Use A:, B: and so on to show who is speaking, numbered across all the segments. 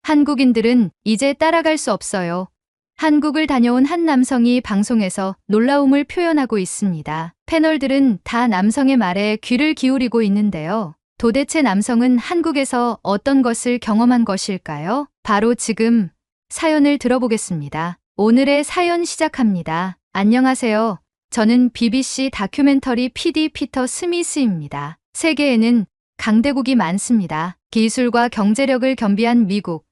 A: 한국인들은 이제 따라갈 수 없어요. 한국을 다녀온 한 남성이 방송에서 놀라움을 표현하고 있습니다. 패널들은 다 남성의 말에 귀를 기울이고 있는데요. 도대체 남성은 한국에서 어떤 것을 경험한 것일까요? 바로 지금 사연을 들어보겠습니다. 오늘의 사연 시작합니다. 안녕하세요. 저는 BBC 다큐멘터리 PD 피터 스미스입니다. 세계에는 강대국이 많습니다. 기술과 경제력을 겸비한 미국,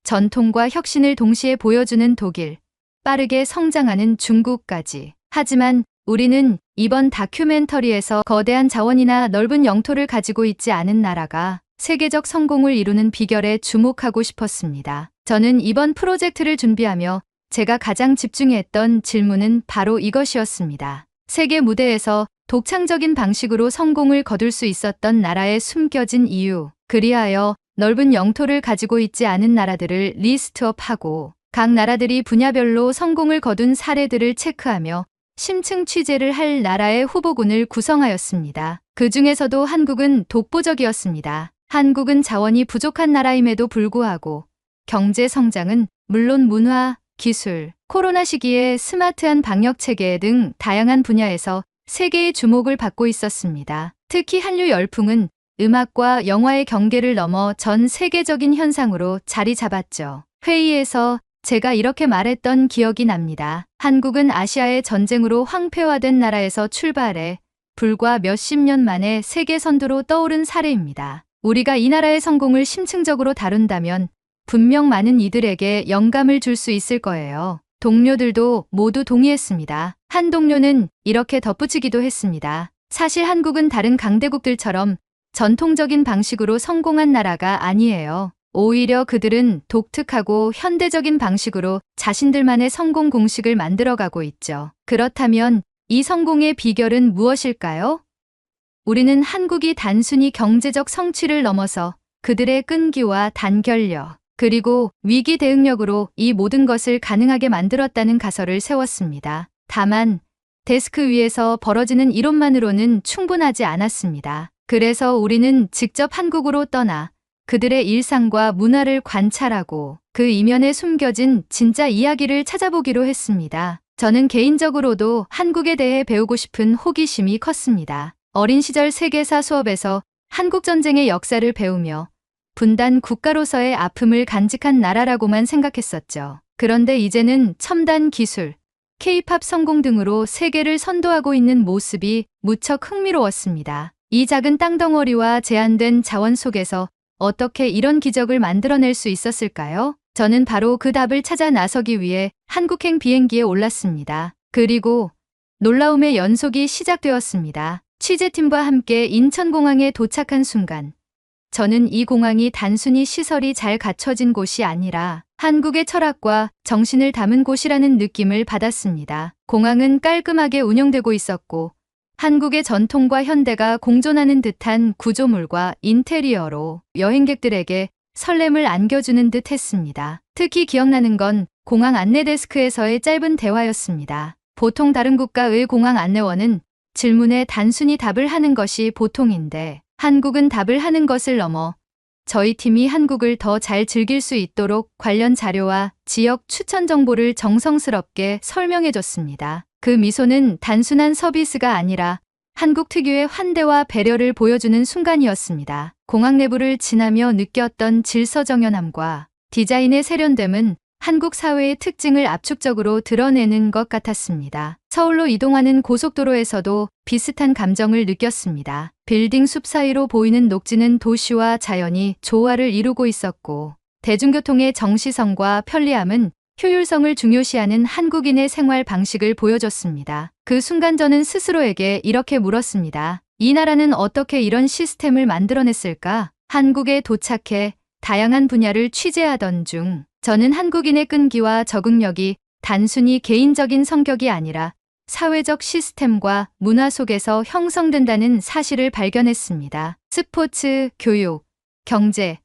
A: 전통과 혁신을 동시에 보여주는 독일, 빠르게 성장하는 중국까지. 하지만 우리는 이번 다큐멘터리에서 거대한 자원이나 넓은 영토를 가지고 있지 않은 나라가 세계적 성공을 이루는 비결에 주목하고 싶었습니다. 저는 이번 프로젝트를 준비하며 제가 가장 집중했던 질문은 바로 이것이었습니다. 세계 무대에서 독창적인 방식으로 성공을 거둘 수 있었던 나라의 숨겨진 이유, 그리하여 넓은 영토를 가지고 있지 않은 나라들을 리스트업하고 각 나라들이 분야별로 성공을 거둔 사례들을 체크하며 심층 취재를 할 나라의 후보군을 구성하였습니다. 그 중에서도 한국은 독보적이었습니다. 한국은 자원이 부족한 나라임에도 불구하고 경제 성장은 물론 문화, 기술, 코로나 시기에 스마트한 방역 체계 등 다양한 분야에서 세계의 주목을 받고 있었습니다. 특히 한류 열풍은 음악과 영화의 경계를 넘어 전 세계적인 현상으로 자리 잡았죠. 회의에서 제가 이렇게 말했던 기억이 납니다. 한국은 아시아의 전쟁으로 황폐화된 나라에서 출발해 불과 몇십 년 만에 세계 선두로 떠오른 사례입니다. 우리가 이 나라의 성공을 심층적으로 다룬다면 분명 많은 이들에게 영감을 줄 수 있을 거예요. 동료들도 모두 동의했습니다. 한 동료는 이렇게 덧붙이기도 했습니다. 사실 한국은 다른 강대국들처럼 전통적인 방식으로 성공한 나라가 아니에요. 오히려 그들은 독특하고 현대적인 방식으로 자신들만의 성공 공식을 만들어가고 있죠. 그렇다면 이 성공의 비결은 무엇일까요? 우리는 한국이 단순히 경제적 성취를 넘어서 그들의 끈기와 단결력, 그리고 위기 대응력으로 이 모든 것을 가능하게 만들었다는 가설을 세웠습니다. 다만 데스크 위에서 벌어지는 이론만으로는 충분하지 않았습니다. 그래서 우리는 직접 한국으로 떠나 그들의 일상과 문화를 관찰하고 그 이면에 숨겨진 진짜 이야기를 찾아보기로 했습니다. 저는 개인적으로도 한국에 대해 배우고 싶은 호기심이 컸습니다. 어린 시절 세계사 수업에서 한국전쟁의 역사를 배우며 분단 국가로서의 아픔을 간직한 나라라고만 생각했었죠. 그런데 이제는 첨단 기술, K-팝 성공 등으로 세계를 선도하고 있는 모습이 무척 흥미로웠습니다. 이 작은 땅덩어리와 제한된 자원 속에서 어떻게 이런 기적을 만들어낼 수 있었을까요? 저는 바로 그 답을 찾아 나서기 위해 한국행 비행기에 올랐습니다. 그리고 놀라움의 연속이 시작되었습니다. 취재팀과 함께 인천공항에 도착한 순간 저는 이 공항이 단순히 시설이 잘 갖춰진 곳이 아니라 한국의 철학과 정신을 담은 곳이라는 느낌을 받았습니다. 공항은 깔끔하게 운영되고 있었고 한국의 전통과 현대가 공존하는 듯한 구조물과 인테리어로 여행객들에게 설렘을 안겨주는 듯 했습니다. 특히 기억나는 건 공항 안내 데스크에서의 짧은 대화였습니다. 보통 다른 국가의 공항 안내원은 질문에 단순히 답을 하는 것이 보통인데 한국은 답을 하는 것을 넘어 저희 팀이 한국을 더 잘 즐길 수 있도록 관련 자료와 지역 추천 정보를 정성스럽게 설명해줬습니다. 그 미소는 단순한 서비스가 아니라 한국 특유의 환대와 배려를 보여주는 순간이었습니다. 공항 내부를 지나며 느꼈던 질서정연함과 디자인의 세련됨은 한국 사회의 특징을 압축적으로 드러내는 것 같았습니다. 서울로 이동하는 고속도로에서도 비슷한 감정을 느꼈습니다. 빌딩 숲 사이로 보이는 녹지는 도시와 자연이 조화를 이루고 있었고 대중교통의 정시성과 편리함은 효율성을 중요시하는 한국인의 생활 방식을 보여줬습니다. 그 순간 저는 스스로에게 이렇게 물었습니다. 이 나라는 어떻게 이런 시스템을 만들어냈을까? 한국에 도착해 다양한 분야를 취재하던 중 저는 한국인의 끈기와 적응력이 단순히 개인적인 성격이 아니라 사회적 시스템과 문화 속에서 형성된다는 사실을 발견했습니다. 스포츠, 교육, 경제,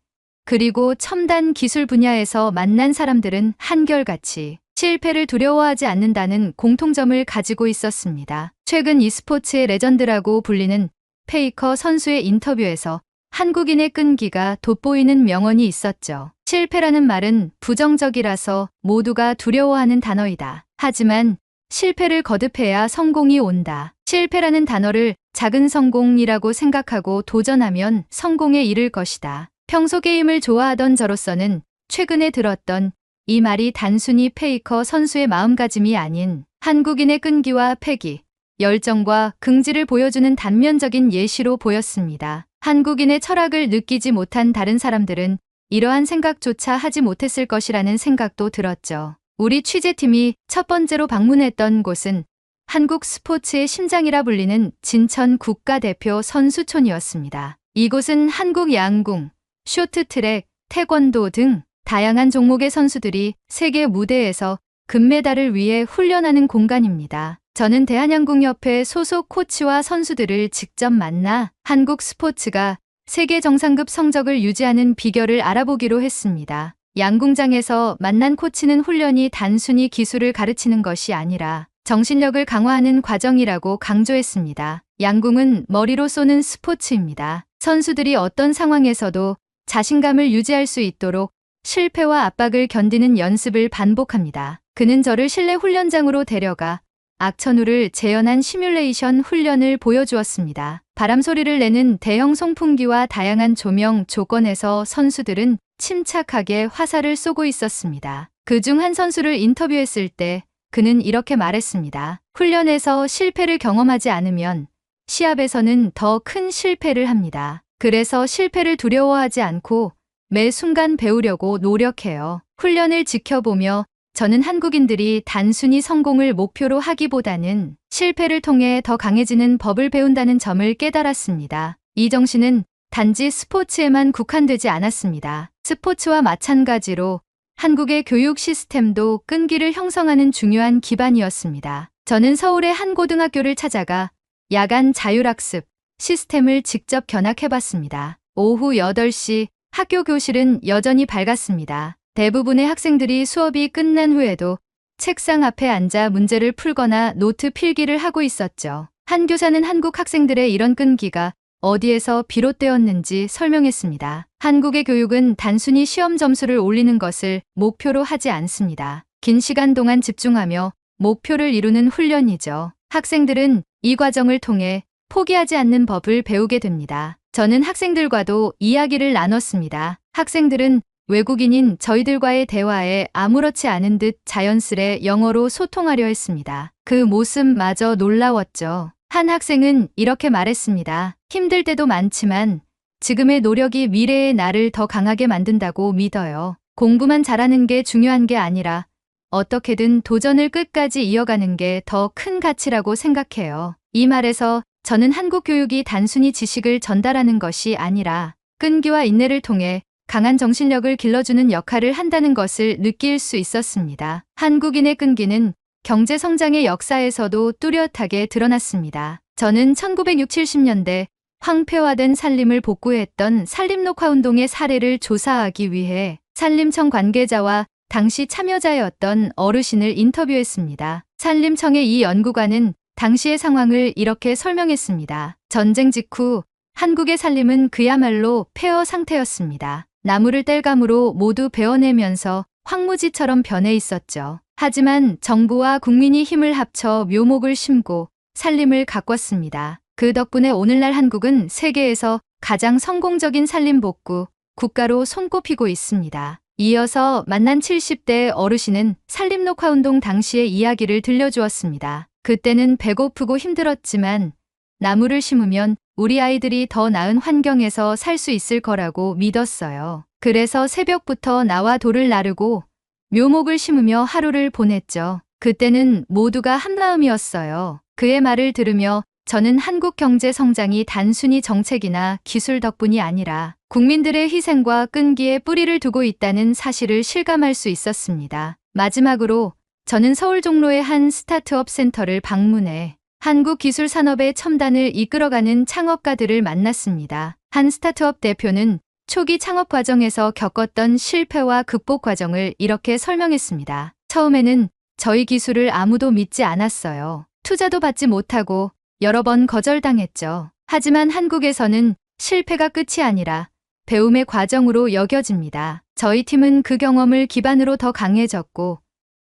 A: 그리고 첨단 기술 분야에서 만난 사람들은 한결같이 실패를 두려워하지 않는다는 공통점을 가지고 있었습니다. 최근 e스포츠의 레전드라고 불리는 페이커 선수의 인터뷰에서 한국인의 끈기가 돋보이는 명언이 있었죠. 실패라는 말은 부정적이라서 모두가 두려워하는 단어이다. 하지만 실패를 거듭해야 성공이 온다. 실패라는 단어를 작은 성공이라고 생각하고 도전하면 성공에 이를 것이다. 평소 게임을 좋아하던 저로서는 최근에 들었던 이 말이 단순히 페이커 선수의 마음가짐이 아닌 한국인의 끈기와 패기, 열정과 긍지를 보여주는 단면적인 예시로 보였습니다. 한국인의 철학을 느끼지 못한 다른 사람들은 이러한 생각조차 하지 못했을 것이라는 생각도 들었죠. 우리 취재팀이 첫 번째로 방문했던 곳은 한국 스포츠의 심장이라 불리는 진천 국가대표 선수촌이었습니다. 이곳은 한국 양궁, 쇼트트랙, 태권도 등 다양한 종목의 선수들이 세계 무대에서 금메달을 위해 훈련하는 공간입니다. 저는 대한양궁협회 소속 코치와 선수들을 직접 만나 한국 스포츠가 세계 정상급 성적을 유지하는 비결을 알아보기로 했습니다. 양궁장에서 만난 코치는 훈련이 단순히 기술을 가르치는 것이 아니라 정신력을 강화하는 과정이라고 강조했습니다. 양궁은 머리로 쏘는 스포츠입니다. 선수들이 어떤 상황에서도 자신감을 유지할 수 있도록 실패와 압박을 견디는 연습을 반복합니다. 그는 저를 실내 훈련장으로 데려가 악천후를 재현한 시뮬레이션 훈련을 보여주었습니다. 바람 소리를 내는 대형 송풍기와 다양한 조명 조건에서 선수들은 침착하게 화살을 쏘고 있었습니다. 그중 한 선수를 인터뷰했을 때 그는 이렇게 말했습니다. 훈련에서 실패를 경험하지 않으면 시합에서는 더 큰 실패를 합니다. 그래서 실패를 두려워하지 않고 매 순간 배우려고 노력해요. 훈련을 지켜보며 저는 한국인들이 단순히 성공을 목표로 하기보다는 실패를 통해 더 강해지는 법을 배운다는 점을 깨달았습니다. 이 정신은 단지 스포츠에만 국한되지 않았습니다. 스포츠와 마찬가지로 한국의 교육 시스템도 끈기를 형성하는 중요한 기반이었습니다. 저는 서울의 한 고등학교를 찾아가 야간 자율학습 시스템을 직접 견학해봤습니다. 오후 8시 학교 교실은 여전히 밝았습니다. 대부분의 학생들이 수업이 끝난 후에도 책상 앞에 앉아 문제를 풀거나 노트 필기를 하고 있었죠. 한 교사는 한국 학생들의 이런 끈기가 어디에서 비롯되었는지 설명했습니다. 한국의 교육은 단순히 시험 점수를 올리는 것을 목표로 하지 않습니다. 긴 시간 동안 집중하며 목표를 이루는 훈련이죠. 학생들은 이 과정을 통해 포기하지 않는 법을 배우게 됩니다. 저는 학생들과도 이야기를 나눴습니다. 학생들은 외국인인 저희들과의 대화에 아무렇지 않은 듯 자연스레 영어로 소통하려 했습니다. 그 모습마저 놀라웠죠. 한 학생은 이렇게 말했습니다. 힘들 때도 많지만 지금의 노력이 미래의 나를 더 강하게 만든다고 믿어요. 공부만 잘하는 게 중요한 게 아니라 어떻게든 도전을 끝까지 이어가는 게 더 큰 가치라고 생각해요. 이 말에서 저는 한국 교육이 단순히 지식을 전달하는 것이 아니라 끈기와 인내를 통해 강한 정신력을 길러주는 역할을 한다는 것을 느낄 수 있었습니다. 한국인의 끈기는 경제 성장의 역사에서도 뚜렷하게 드러났습니다. 저는 1960, 70년대 황폐화된 산림을 복구했던 산림녹화운동의 사례를 조사하기 위해 산림청 관계자와 당시 참여자였던 어르신을 인터뷰했습니다. 산림청의 이 연구관은 당시의 상황을 이렇게 설명했습니다. 전쟁 직후 한국의 산림은 그야말로 폐허 상태였습니다. 나무를 뗄감으로 모두 베어내면서 황무지처럼 변해 있었죠. 하지만 정부와 국민이 힘을 합쳐 묘목을 심고 산림을 가꿨습니다. 그 덕분에 오늘날 한국은 세계에서 가장 성공적인 산림 복구 국가로 손꼽히고 있습니다. 이어서 만난 70대 어르신은 산림녹화운동 당시의 이야기를 들려주었습니다. 그때는 배고프고 힘들었지만 나무를 심으면 우리 아이들이 더 나은 환경에서 살 수 있을 거라고 믿었어요. 그래서 새벽부터 나와 돌을 나르고 묘목을 심으며 하루를 보냈죠. 그때는 모두가 한마음이었어요. 그의 말을 들으며 저는 한국 경제 성장이 단순히 정책이나 기술 덕분이 아니라 국민들의 희생과 끈기에 뿌리를 두고 있다는 사실을 실감할 수 있었습니다. 마지막으로 저는 서울 종로의 한 스타트업 센터를 방문해 한국 기술 산업의 첨단을 이끌어가는 창업가들을 만났습니다. 한 스타트업 대표는 초기 창업 과정에서 겪었던 실패와 극복 과정을 이렇게 설명했습니다. 처음에는 저희 기술을 아무도 믿지 않았어요. 투자도 받지 못하고 여러 번 거절당했죠. 하지만 한국에서는 실패가 끝이 아니라 배움의 과정으로 여겨집니다. 저희 팀은 그 경험을 기반으로 더 강해졌고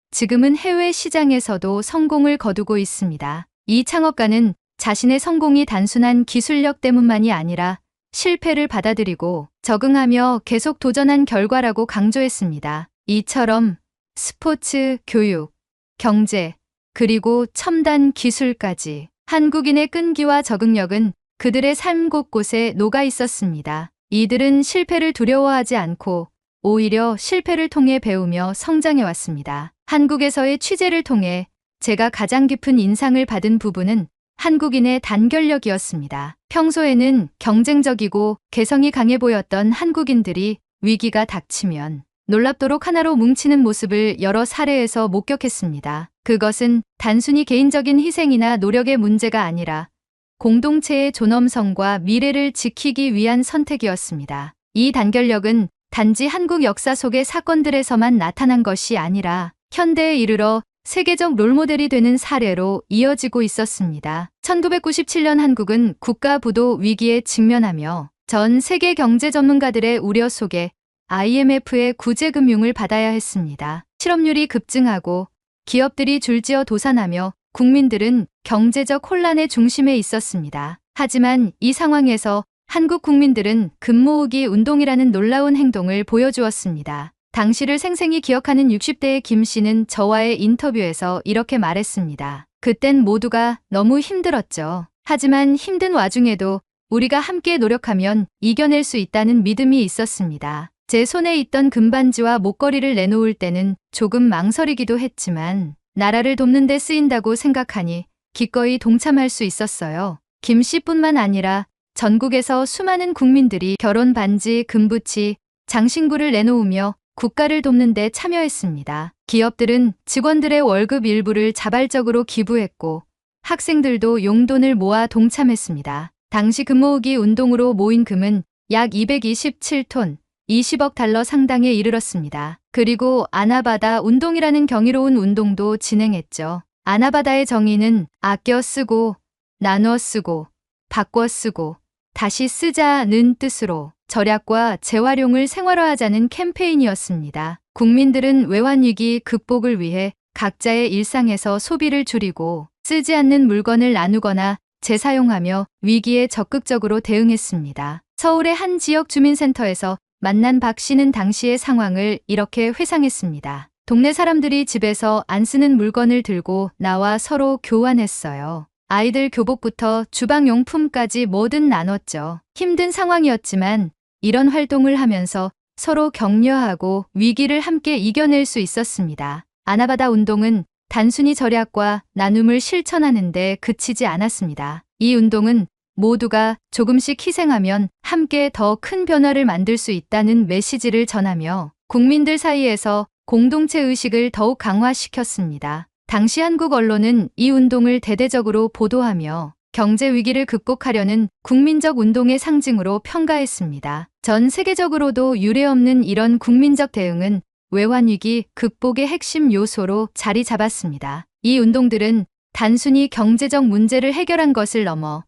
A: 지금은 해외 시장에서도 성공을 거두고 있습니다. 이 창업가는 자신의 성공이 단순한 기술력 때문만이 아니라 실패를 받아들이고 적응하며 계속 도전한 결과라고 강조했습니다. 이처럼 스포츠, 교육, 경제, 그리고 첨단 기술까지 한국인의 끈기와 적응력은 그들의 삶 곳곳에 녹아 있었습니다. 이들은 실패를 두려워하지 않고 오히려 실패를 통해 배우며 성장해왔습니다. 한국에서의 취재를 통해 제가 가장 깊은 인상을 받은 부분은 한국인의 단결력이었습니다. 평소에는 경쟁적이고 개성이 강해 보였던 한국인들이 위기가 닥치면 놀랍도록 하나로 뭉치는 모습을 여러 사례에서 목격했습니다. 그것은 단순히 개인적인 희생이나 노력의 문제가 아니라 공동체의 존엄성과 미래를 지키기 위한 선택이었습니다. 이 단결력은 단지 한국 역사 속의 사건들에서만 나타난 것이 아니라 현대에 이르러 세계적 롤모델이 되는 사례로 이어지고 있었습니다. 1997년 한국은 국가부도 위기에 직면하며 전 세계 경제 전문가들의 우려 속에 IMF의 구제금융을 받아야 했습니다. 실업률이 급증하고 기업들이 줄지어 도산하며 국민들은 경제적 혼란의 중심에 있었습니다. 하지만 이 상황에서 한국 국민들은 금 모으기 운동이라는 놀라운 행동을 보여주었습니다. 당시를 생생히 기억하는 60대의 김 씨는 저와의 인터뷰에서 이렇게 말했습니다. 그땐 모두가 너무 힘들었죠. 하지만 힘든 와중에도 우리가 함께 노력하면 이겨낼 수 있다는 믿음이 있었습니다. 제 손에 있던 금반지와 목걸이를 내놓을 때는 조금 망설이기도 했지만 나라를 돕는 데 쓰인다고 생각하니 기꺼이 동참할 수 있었어요. 김 씨뿐만 아니라 전국에서 수많은 국민들이 결혼 반지, 금부치, 장신구를 내놓으며 국가를 돕는 데 참여했습니다. 기업들은 직원들의 월급 일부를 자발적으로 기부했고 학생들도 용돈을 모아 동참했습니다. 당시 금 모으기 운동으로 모인 금은 약 227톤, 20억 달러 상당에 이르렀습니다. 그리고 아나바다 운동이라는 경이로운 운동도 진행했죠. 아나바다의 정의는 아껴 쓰고, 나눠 쓰고, 바꿔 쓰고, 다시 쓰자는 뜻으로 절약과 재활용을 생활화하자는 캠페인이었습니다. 국민들은 외환위기 극복을 위해 각자의 일상에서 소비를 줄이고 쓰지 않는 물건을 나누거나 재사용하며 위기에 적극적으로 대응했습니다. 서울의 한 지역 주민센터에서 만난 박 씨는 당시의 상황을 이렇게 회상했습니다. 동네 사람들이 집에서 안 쓰는 물건을 들고 나와 서로 교환했어요. 아이들 교복부터 주방용품까지 뭐든 나눴죠. 힘든 상황이었지만 이런 활동을 하면서 서로 격려하고 위기를 함께 이겨낼 수 있었습니다. 아나바다 운동은 단순히 절약과 나눔을 실천하는 데 그치지 않았습니다. 이 운동은 모두가 조금씩 희생하면 함께 더 큰 변화를 만들 수 있다는 메시지를 전하며 국민들 사이에서 공동체 의식을 더욱 강화시켰습니다. 당시 한국 언론은 이 운동을 대대적으로 보도하며 경제 위기를 극복하려는 국민적 운동의 상징으로 평가했습니다. 전 세계적으로도 유례없는 이런 국민적 대응은 외환위기 극복의 핵심 요소로 자리 잡았습니다. 이 운동들은 단순히 경제적 문제를 해결한 것을 넘어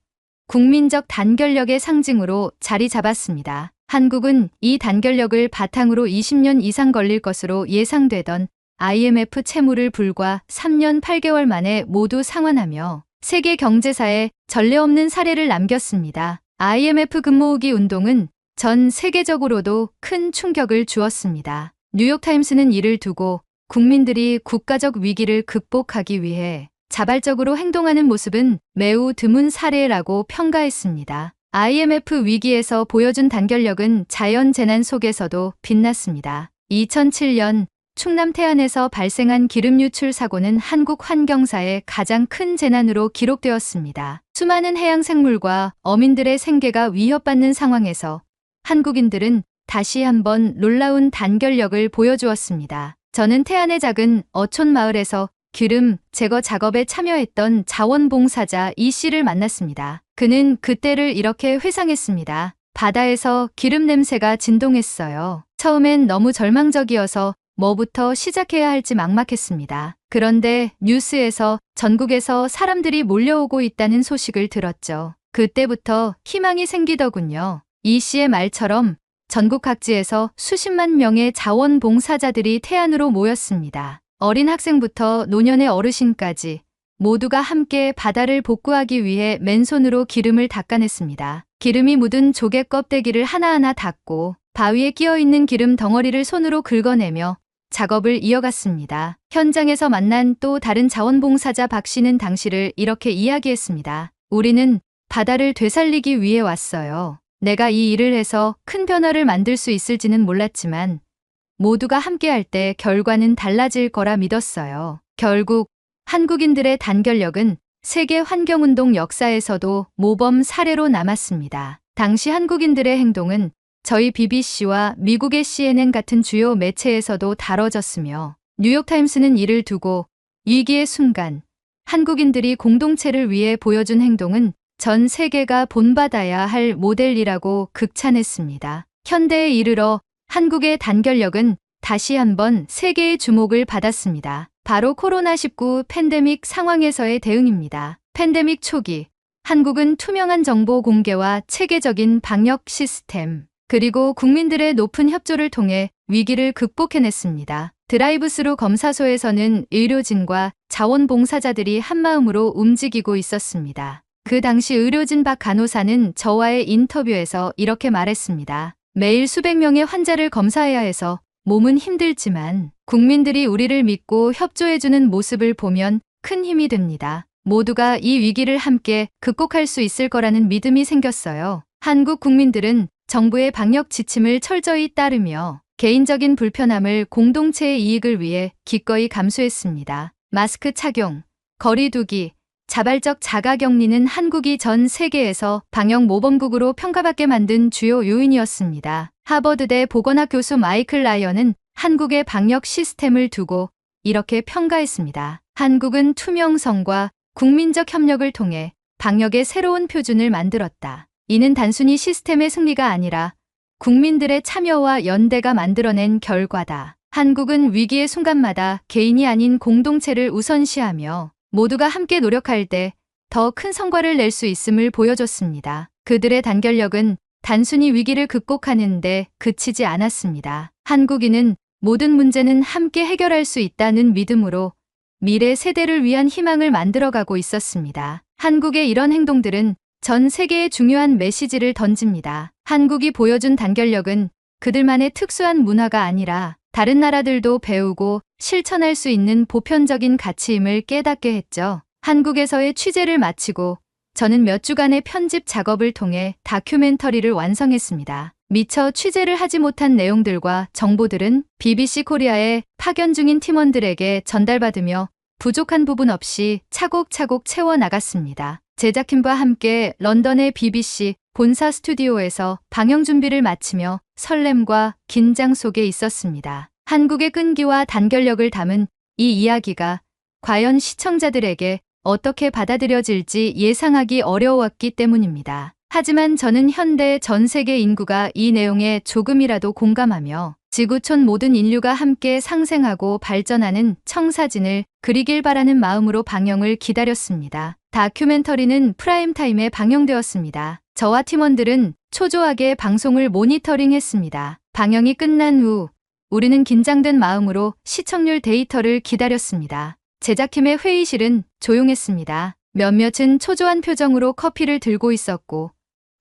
A: 국민적 단결력의 상징으로 자리 잡았습니다. 한국은 이 단결력을 바탕으로 20년 이상 걸릴 것으로 예상되던 IMF 채무를 불과 3년 8개월 만에 모두 상환하며 세계 경제사에 전례 없는 사례를 남겼습니다. IMF 금 모으기 운동은 전 세계적으로도 큰 충격을 주었습니다. 뉴욕타임스는 이를 두고 국민들이 국가적 위기를 극복하기 위해 자발적으로 행동하는 모습은 매우 드문 사례라고 평가했습니다. IMF 위기에서 보여준 단결력은 자연재난 속에서도 빛났습니다. 2007년 충남 태안에서 발생한 기름 유출 사고는 한국 환경사의 가장 큰 재난으로 기록되었습니다. 수많은 해양 생물과 어민들의 생계가 위협받는 상황에서 한국인들은 다시 한번 놀라운 단결력을 보여주었습니다. 저는 태안의 작은 어촌 마을에서 기름 제거 작업에 참여했던 자원봉사자 이 씨를 만났습니다. 그는 그때를 이렇게 회상했습니다. 바다에서 기름 냄새가 진동했어요. 처음엔 너무 절망적이어서 뭐부터 시작해야 할지 막막했습니다. 그런데 뉴스에서 전국에서 사람들이 몰려오고 있다는 소식을 들었죠. 그때부터 희망이 생기더군요. 이 씨의 말처럼 전국 각지에서 수십만 명의 자원봉사자들이 태안으로 모였습니다. 어린 학생부터 노년의 어르신까지 모두가 함께 바다를 복구하기 위해 맨손으로 기름을 닦아냈습니다. 기름이 묻은 조개 껍데기를 하나하나 닦고 바위에 끼어있는 기름 덩어리를 손으로 긁어내며 작업을 이어갔습니다. 현장에서 만난 또 다른 자원봉사자 박 씨는 당시를 이렇게 이야기했습니다. 우리는 바다를 되살리기 위해 왔어요. 내가 이 일을 해서 큰 변화를 만들 수 있을지는 몰랐지만 모두가 함께할 때 결과는 달라질 거라 믿었어요. 결국 한국인들의 단결력은 세계 환경운동 역사에서도 모범 사례로 남았습니다. 당시 한국인들의 행동은 저희 BBC와 미국의 CNN 같은 주요 매체에서도 다뤄졌으며 뉴욕타임스는 이를 두고 위기의 순간 한국인들이 공동체를 위해 보여준 행동은 전 세계가 본받아야 할 모델이라고 극찬했습니다. 현대에 이르러 한국의 단결력은 다시 한번 세계의 주목을 받았습니다. 바로 코로나19 팬데믹 상황에서의 대응입니다. 팬데믹 초기, 한국은 투명한 정보 공개와 체계적인 방역 시스템, 그리고 국민들의 높은 협조를 통해 위기를 극복해냈습니다. 드라이브스루 검사소에서는 의료진과 자원봉사자들이 한마음으로 움직이고 있었습니다. 그 당시 의료진 박 간호사는 저와의 인터뷰에서 이렇게 말했습니다. 매일 수백 명의 환자를 검사해야 해서 몸은 힘들지만 국민들이 우리를 믿고 협조해주는 모습을 보면 큰 힘이 됩니다. 모두가 이 위기를 함께 극복할 수 있을 거라는 믿음이 생겼어요. 한국 국민들은 정부의 방역 지침을 철저히 따르며 개인적인 불편함을 공동체의 이익을 위해 기꺼이 감수했습니다. 마스크 착용, 거리 두기, 자발적 자가격리는 한국이 전 세계에서 방역 모범국으로 평가받게 만든 주요 요인이었습니다. 하버드대 보건학 교수 마이클 라이언은 한국의 방역 시스템을 두고 이렇게 평가했습니다. 한국은 투명성과 국민적 협력을 통해 방역의 새로운 표준을 만들었다. 이는 단순히 시스템의 승리가 아니라 국민들의 참여와 연대가 만들어낸 결과다. 한국은 위기의 순간마다 개인이 아닌 공동체를 우선시하며 모두가 함께 노력할 때 더 큰 성과를 낼 수 있음을 보여줬습니다. 그들의 단결력은 단순히 위기를 극복하는 데 그치지 않았습니다. 한국인은 모든 문제는 함께 해결할 수 있다는 믿음으로 미래 세대를 위한 희망을 만들어가고 있었습니다. 한국의 이런 행동들은 전 세계에 중요한 메시지를 던집니다. 한국이 보여준 단결력은 그들만의 특수한 문화가 아니라 다른 나라들도 배우고 실천할 수 있는 보편적인 가치임을 깨닫게 했죠. 한국에서의 취재를 마치고 저는 몇 주간의 편집 작업을 통해 다큐멘터리를 완성했습니다. 미처 취재를 하지 못한 내용들과 정보들은 BBC 코리아에 파견 중인 팀원들에게 전달받으며 부족한 부분 없이 차곡차곡 채워나갔습니다. 제작팀과 함께 런던의 BBC 본사 스튜디오에서 방영 준비를 마치며 설렘과 긴장 속에 있었습니다. 한국의 끈기와 단결력을 담은 이 이야기가 과연 시청자들에게 어떻게 받아들여질지 예상하기 어려웠기 때문입니다. 하지만 저는 현대 전 세계 인구가 이 내용에 조금이라도 공감하며 지구촌 모든 인류가 함께 상생하고 발전하는 청사진을 그리길 바라는 마음으로 방영을 기다렸습니다. 다큐멘터리는 프라임타임에 방영되었습니다. 저와 팀원들은 초조하게 방송을 모니터링했습니다. 방영이 끝난 후 우리는 긴장된 마음으로 시청률 데이터를 기다렸습니다. 제작팀의 회의실은 조용했습니다. 몇몇은 초조한 표정으로 커피를 들고 있었고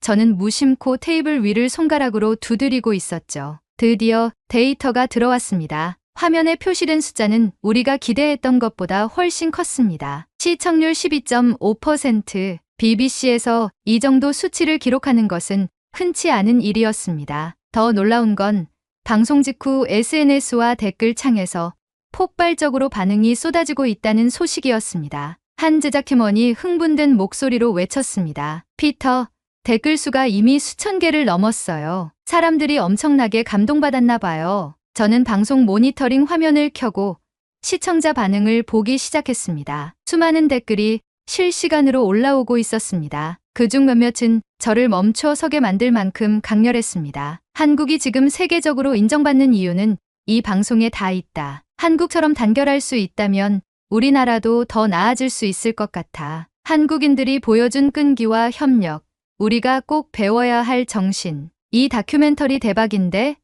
A: 저는 무심코 테이블 위를 손가락으로 두드리고 있었죠. 드디어 데이터가 들어왔습니다. 화면에 표시된 숫자는 우리가 기대했던 것보다 훨씬 컸습니다. 시청률 12.5%. BBC에서 이 정도 수치를 기록하는 것은 흔치 않은 일이었습니다. 더 놀라운 건 방송 직후 SNS와 댓글창에서 폭발적으로 반응이 쏟아지고 있다는 소식이었습니다. 한 제작팀원이 흥분된 목소리로 외쳤습니다. 피터, 댓글 수가 이미 수천 개를 넘었어요. 사람들이 엄청나게 감동받았나 봐요. 저는 방송 모니터링 화면을 켜고 시청자 반응을 보기 시작했습니다. 수많은 댓글이 실시간으로 올라오고 있었습니다. 그중 몇몇은 저를 멈춰 서게 만들 만큼 강렬했습니다. 한국이 지금 세계적으로 인정받는 이유는 이 방송에 다 있다. 한국처럼 단결할 수 있다면 우리나라도 더 나아질 수 있을 것 같아. 한국인들이 보여준 끈기와 협력, 우리가 꼭 배워야 할 정신, 이 다큐멘터리 대박인데?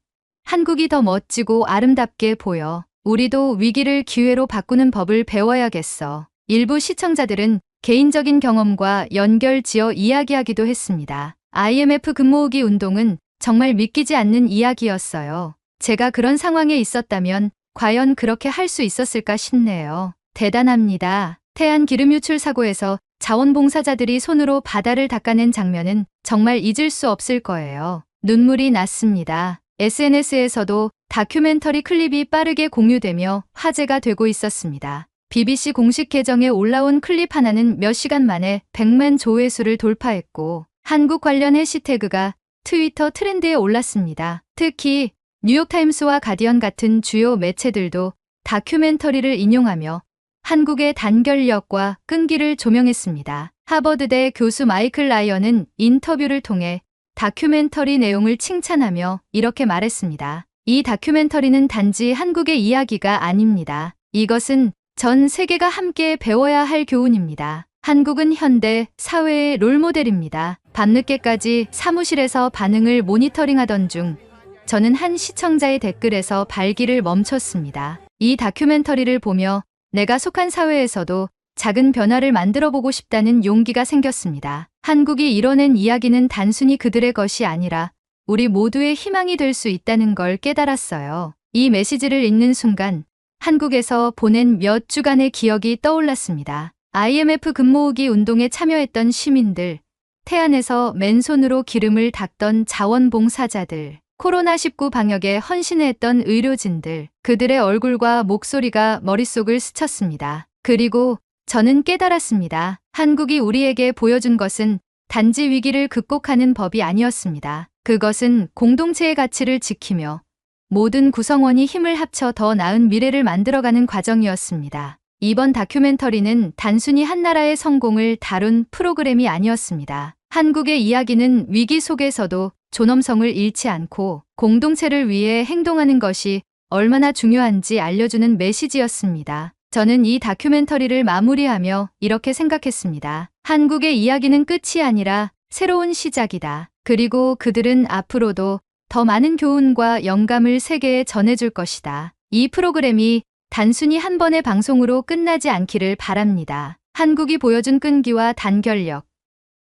A: 한국이 더 멋지고 아름답게 보여. 우리도 위기를 기회로 바꾸는 법을 배워야겠어. 일부 시청자들은 개인적인 경험과 연결 지어 이야기하기도 했습니다. IMF 금모으기 운동은 정말 믿기지 않는 이야기였어요. 제가 그런 상황에 있었다면 과연 그렇게 할 수 있었을까 싶네요. 대단합니다. 태안 기름 유출 사고에서 자원봉사자들이 손으로 바다를 닦아낸 장면은 정말 잊을 수 없을 거예요. 눈물이 났습니다. SNS에서도 다큐멘터리 클립이 빠르게 공유되며 화제가 되고 있었습니다. BBC 공식 계정에 올라온 클립 하나는 몇 시간 만에 100만 조회수를 돌파했고 한국 관련 해시태그가 트위터 트렌드에 올랐습니다. 특히 뉴욕타임스와 가디언 같은 주요 매체들도 다큐멘터리를 인용하며 한국의 단결력과 끈기를 조명했습니다. 하버드대 교수 마이클 라이언은 인터뷰를 통해 다큐멘터리 내용을 칭찬하며 이렇게 말했습니다. 이 다큐멘터리는 단지 한국의 이야기가 아닙니다. 이것은 전 세계가 함께 배워야 할 교훈입니다. 한국은 현대 사회의 롤모델입니다. 밤늦게까지 사무실에서 반응을 모니터링하던 중 저는 한 시청자의 댓글에서 발기를 멈췄습니다. 이 다큐멘터리를 보며 내가 속한 사회에서도 작은 변화를 만들어 보고 싶다는 용기가 생겼습니다. 한국이 이뤄낸 이야기는 단순히 그들의 것이 아니라 우리 모두의 희망이 될 수 있다는 걸 깨달았어요. 이 메시지를 읽는 순간 한국에서 보낸 몇 주간의 기억이 떠올랐습니다. IMF 금모으기 운동에 참여했던 시민들, 태안에서 맨손으로 기름을 닦던 자원봉사자들, 코로나19 방역에 헌신했던 의료진들, 그들의 얼굴과 목소리가 머릿속을 스쳤습니다. 그리고 저는 깨달았습니다. 한국이 우리에게 보여준 것은 단지 위기를 극복하는 법이 아니었습니다. 그것은 공동체의 가치를 지키며 모든 구성원이 힘을 합쳐 더 나은 미래를 만들어가는 과정이었습니다. 이번 다큐멘터리는 단순히 한 나라의 성공을 다룬 프로그램이 아니었습니다. 한국의 이야기는 위기 속에서도 존엄성을 잃지 않고 공동체를 위해 행동하는 것이 얼마나 중요한지 알려주는 메시지였습니다. 저는 이 다큐멘터리를 마무리하며 이렇게 생각했습니다. 한국의 이야기는 끝이 아니라 새로운 시작이다. 그리고 그들은 앞으로도 더 많은 교훈과 영감을 세계에 전해줄 것이다. 이 프로그램이 단순히 한 번의 방송으로 끝나지 않기를 바랍니다. 한국이 보여준 끈기와 단결력,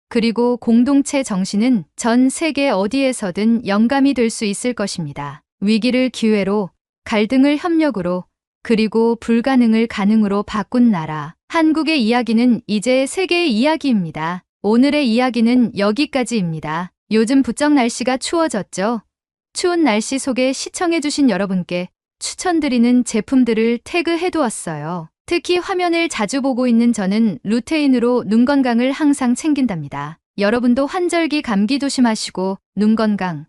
A: 그리고 공동체 정신은 전 세계 어디에서든 영감이 될 수 있을 것입니다. 위기를 기회로, 갈등을 협력으로, 그리고 불가능을 가능으로 바꾼 나라. 한국의 이야기는 이제 세계의 이야기입니다. 오늘의 이야기는 여기까지입니다. 요즘 부쩍 날씨가 추워졌죠? 추운 날씨 속에 시청해주신 여러분께 추천드리는 제품들을 태그해두었어요. 특히 화면을 자주 보고 있는 저는 루테인으로 눈 건강을 항상 챙긴답니다. 여러분도 환절기 감기 조심하시고 눈 건강,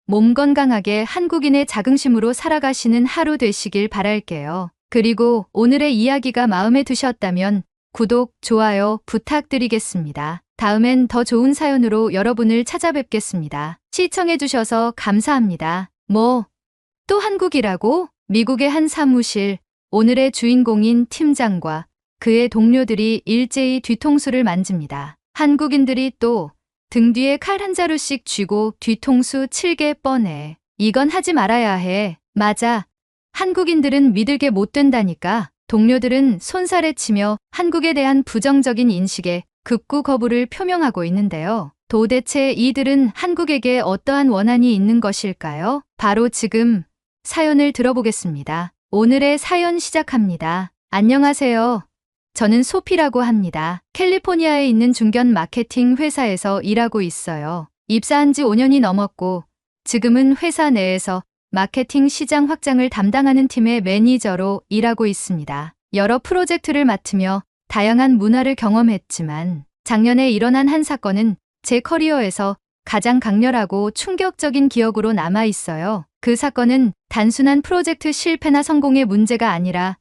A: 몸 건강하게 한국인의 자긍심으로 살아가시는 하루 되시길 바랄게요. 그리고 오늘의 이야기가 마음에 드셨다면 구독, 좋아요 부탁드리겠습니다. 다음엔 더 좋은 사연으로 여러분을 찾아뵙겠습니다. 시청해주셔서 감사합니다. 또 한국이라고? 미국의 한 사무실, 오늘의 주인공인 팀장과 그의 동료들이 일제히 뒤통수를 만집니다. 한국인들이 또 등 뒤에 칼 한 자루씩 쥐고 뒤통수 칠게 뻔해. 이건 하지 말아야 해. 맞아. 한국인들은 믿을게 못 된다니까. 동료들은 손살에 치며 한국에 대한 부정적인 인식에 극구 거부를 표명하고 있는데요. 도대체 이들은 한국에게 어떠한 원한이 있는 것일까요? 바로 지금 사연을 들어보겠습니다. 오늘의 사연 시작합니다. 안녕하세요. 저는 소피라고 합니다. 캘리포니아에 있는 중견 마케팅 회사에서 일하고 있어요. 입사한 지 5년이 넘었고 지금은 회사 내에서 마케팅 시장 확장을 담당하는 팀의 매니저로 일하고 있습니다. 여러 프로젝트를 맡으며 다양한 문화를 경험했지만 작년에 일어난 한 사건은 제 커리어에서 가장 강렬하고 충격적인 기억으로 남아 있어요. 그 사건은 단순한 프로젝트 실패나 성공의 문제가 아니라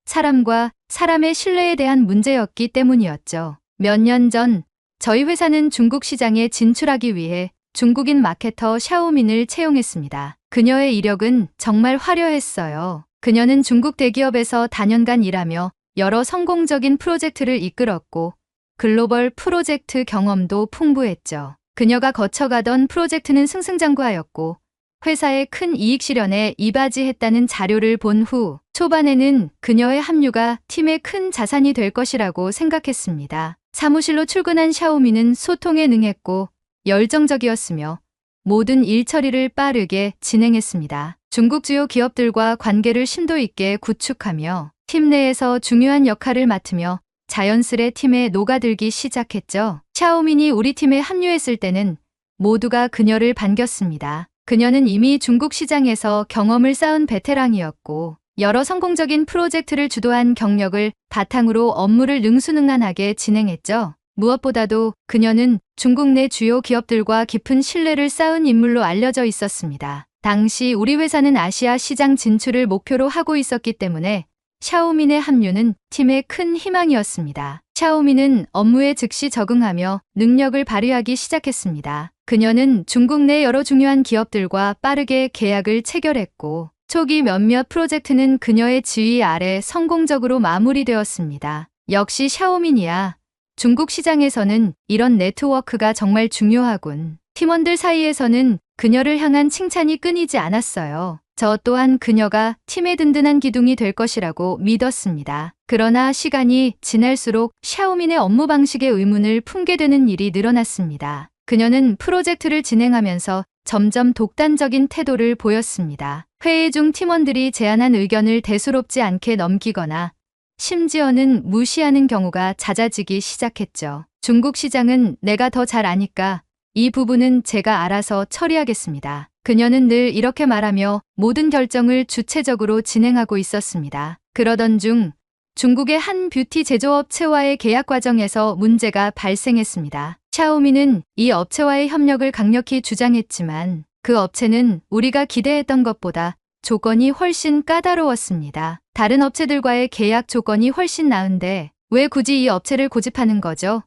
A: 사람과 사람의 신뢰에 대한 문제였기 때문이었죠. 몇 년 전 저희 회사는 중국 시장에 진출하기 위해 중국인 마케터 샤오민을 채용했습니다. 그녀의 이력은 정말 화려했어요. 그녀는 중국 대기업에서 다년간 일하며 여러 성공적인 프로젝트를 이끌었고 글로벌 프로젝트 경험도 풍부했죠. 그녀가 거쳐가던 프로젝트는 승승장구하였고 회사의 큰 이익 실현에 이바지했다는 자료를 본 후 초반에는 그녀의 합류가 팀의 큰 자산이 될 것이라고 생각했습니다. 사무실로 출근한 샤오미는 소통에 능했고 열정적이었으며 모든 일 처리를 빠르게 진행했습니다. 중국 주요 기업들과 관계를 심도 있게 구축하며 팀 내에서 중요한 역할을 맡으며 자연스레 팀에 녹아들기 시작했죠. 샤오민이 우리 팀에 합류했을 때는 모두가 그녀를 반겼습니다. 그녀는 이미 중국 시장에서 경험을 쌓은 베테랑이었고 여러 성공적인 프로젝트를 주도한 경력을 바탕으로 업무를 능수능란하게 진행했죠. 무엇보다도 그녀는 중국 내 주요 기업들과 깊은 신뢰를 쌓은 인물로 알려져 있었습니다. 당시 우리 회사는 아시아 시장 진출을 목표로 하고 있었기 때문에 샤오민의 합류는 팀의 큰 희망이었습니다. 샤오민은 업무에 즉시 적응하며 능력을 발휘하기 시작했습니다. 그녀는 중국 내 여러 중요한 기업들과 빠르게 계약을 체결했고 초기 몇몇 프로젝트는 그녀의 지휘 아래 성공적으로 마무리되었습니다. 역시 샤오민이야. 중국 시장에서는 이런 네트워크가 정말 중요하군. 팀원들 사이에서는 그녀를 향한 칭찬이 끊이지 않았어요. 저 또한 그녀가 팀의 든든한 기둥이 될 것이라고 믿었습니다. 그러나 시간이 지날수록 샤오민의 업무 방식에 의문을 품게 되는 일이 늘어났습니다. 그녀는 프로젝트를 진행하면서 점점 독단적인 태도를 보였습니다. 회의 중 팀원들이 제안한 의견을 대수롭지 않게 넘기거나 심지어는 무시하는 경우가 잦아지기 시작했죠. 중국 시장은 내가 더 잘 아니까 이 부분은 제가 알아서 처리하겠습니다. 그녀는 늘 이렇게 말하며 모든 결정을 주체적으로 진행하고 있었습니다. 그러던 중 중국의 한 뷰티 제조업체와의 계약 과정에서 문제가 발생했습니다. 샤오미는 이 업체와의 협력을 강력히 주장했지만 그 업체는 우리가 기대했던 것보다 조건이 훨씬 까다로웠습니다. 다른 업체들과의 계약 조건이 훨씬 나은데 왜 굳이 이 업체를 고집하는 거죠?